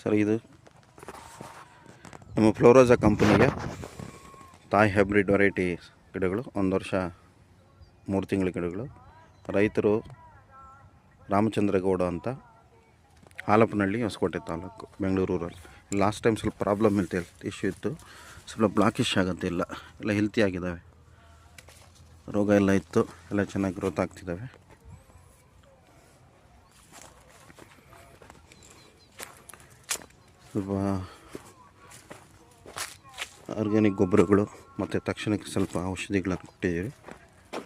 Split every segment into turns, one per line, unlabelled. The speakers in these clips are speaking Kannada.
ಸರ್ ಇದು ನಮ್ಮ ಫ್ಲೋರೋಜಾ ಕಂಪನಿಗೆ ತಾಯ್ ಹೈಬ್ರಿಡ್ ವೆರೈಟಿ ಗಿಡಗಳು, 1 ವರ್ಷ 3 ತಿಂಗಳ ಗಿಡಗಳು. ರೈತರು ರಾಮಚಂದ್ರಗೌಡ ಅಂತ, ಹಾಲಪ್ಪನಹಳ್ಳಿ, ಹೊಸಕೋಟೆ ತಾಲೂಕು, ಬೆಂಗಳೂರು ಊರಲ್ಲಿ. ಲಾಸ್ಟ್ ಟೈಮ್ ಸ್ವಲ್ಪ ಪ್ರಾಬ್ಲಮ್ ಇಶ್ಯೂ ಇತ್ತು, ಸ್ವಲ್ಪ ಬ್ಲಾಕಿಶ್ ಆಗುತ್ತೆ. ಎಲ್ಲ ಹೆಲ್ತಿ ಆಗಿದ್ದಾವೆ, ರೋಗ ಎಲ್ಲ ಇತ್ತು, ಎಲ್ಲ ಚೆನ್ನಾಗಿ ಗ್ರೋತ್ ಆಗ್ತಿದ್ದಾವೆ. ಸ್ವಲ್ಪ ಆರ್ಗ್ಯಾನಿಕ್ ಗೊಬ್ಬರಗಳು ಮತ್ತು ತಕ್ಷಣಕ್ಕೆ ಸ್ವಲ್ಪ ಔಷಧಿಗಳನ್ನು ಕೊಟ್ಟಿದ್ದೀವಿ.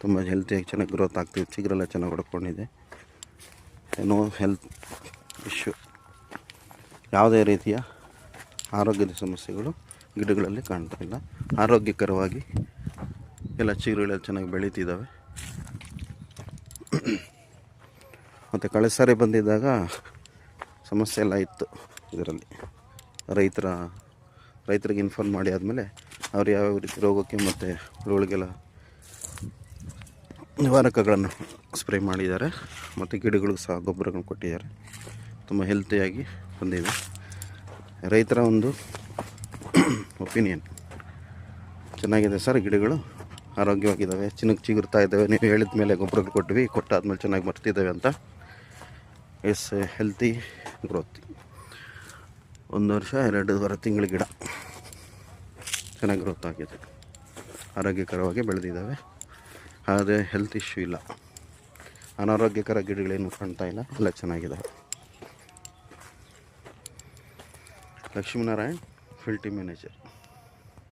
ತುಂಬ ಹೆಲ್ತಿಯಾಗಿ ಚೆನ್ನಾಗಿ ಗ್ರೋತ್ ಆಗ್ತಿದೆ, ಚಿಗುರೆಲ್ಲ ಚೆನ್ನಾಗಿ ಹೊಡ್ಕೊಂಡಿದೆ. ಏನೋ ಹೆಲ್ತ್ ಇಶ್ಯೂ, ಯಾವುದೇ ರೀತಿಯ ಆರೋಗ್ಯದ ಸಮಸ್ಯೆಗಳು ಗಿಡಗಳಲ್ಲಿ ಕಾಣ್ತಾ ಇಲ್ಲ. ಆರೋಗ್ಯಕರವಾಗಿ ಎಲ್ಲ ಚಿಗುರುಗಳೆಲ್ಲ ಚೆನ್ನಾಗಿ ಬೆಳೀತಿದ್ದಾವೆ. ಮತ್ತು ಕಳೆದ ಸಾರಿ ಬಂದಿದ್ದಾಗ ಸಮಸ್ಯೆ ಎಲ್ಲ ಇತ್ತು ಇದರಲ್ಲಿ. ರೈತರಿಗೆ ಇನ್ಫಾರ್ಮ್ ಮಾಡಿ ಆದಮೇಲೆ ಅವ್ರು ಯಾವ ರೀತಿ ರೋಗಕ್ಕೆ ಮತ್ತು ಹುಳುಗಳಿಗೆಲ್ಲ ನಿವಾರಕಗಳನ್ನು ಸ್ಪ್ರೇ ಮಾಡಿದ್ದಾರೆ. ಮತ್ತು ಗಿಡಗಳಿಗೂ ಸಹ ಗೊಬ್ಬರಗಳನ್ನು ಕೊಟ್ಟಿದ್ದಾರೆ. ತುಂಬ ಹೆಲ್ತಿಯಾಗಿ ಬಂದಿವೆ. ರೈತರ ಒಂದು ಒಪಿನಿಯನ್ ಚೆನ್ನಾಗಿದೆ ಸರ್. ಗಿಡಗಳು ಆರೋಗ್ಯವಾಗಿದ್ದಾವೆ, ಚಿಗುರ್ತಾ ಇದ್ದಾವೆ. ನೀವು ಹೇಳಿದ ಮೇಲೆ ಗೊಬ್ಬರಗಳು ಕೊಟ್ವಿ, ಕೊಟ್ಟಾದ್ಮೇಲೆ ಚೆನ್ನಾಗಿ ಬರ್ತಿದ್ದಾವೆ ಅಂತ. S, healthy growth. 1 ವರ್ಷ 2.5 ತಿಂಗಳ ಗಿಡ ಚೆನ್ನಾಗಿ ಗ್ರೋತ್ ಆಗಿದೆ, ಆರೋಗ್ಯಕರವಾಗಿ ಬೆಳೆದಿದ್ದಾವೆ. ಆದರೆ ಹೆಲ್ತ್ ಇಶ್ಯೂ ಇಲ್ಲ, ಅನಾರೋಗ್ಯಕರ ಗಿಡಗಳೇನು ಕಾಣ್ತಾ ಇಲ್ಲ, ಎಲ್ಲ ಚೆನ್ನಾಗಿದ್ದಾವೆ. Lakshminarayan, field team manager.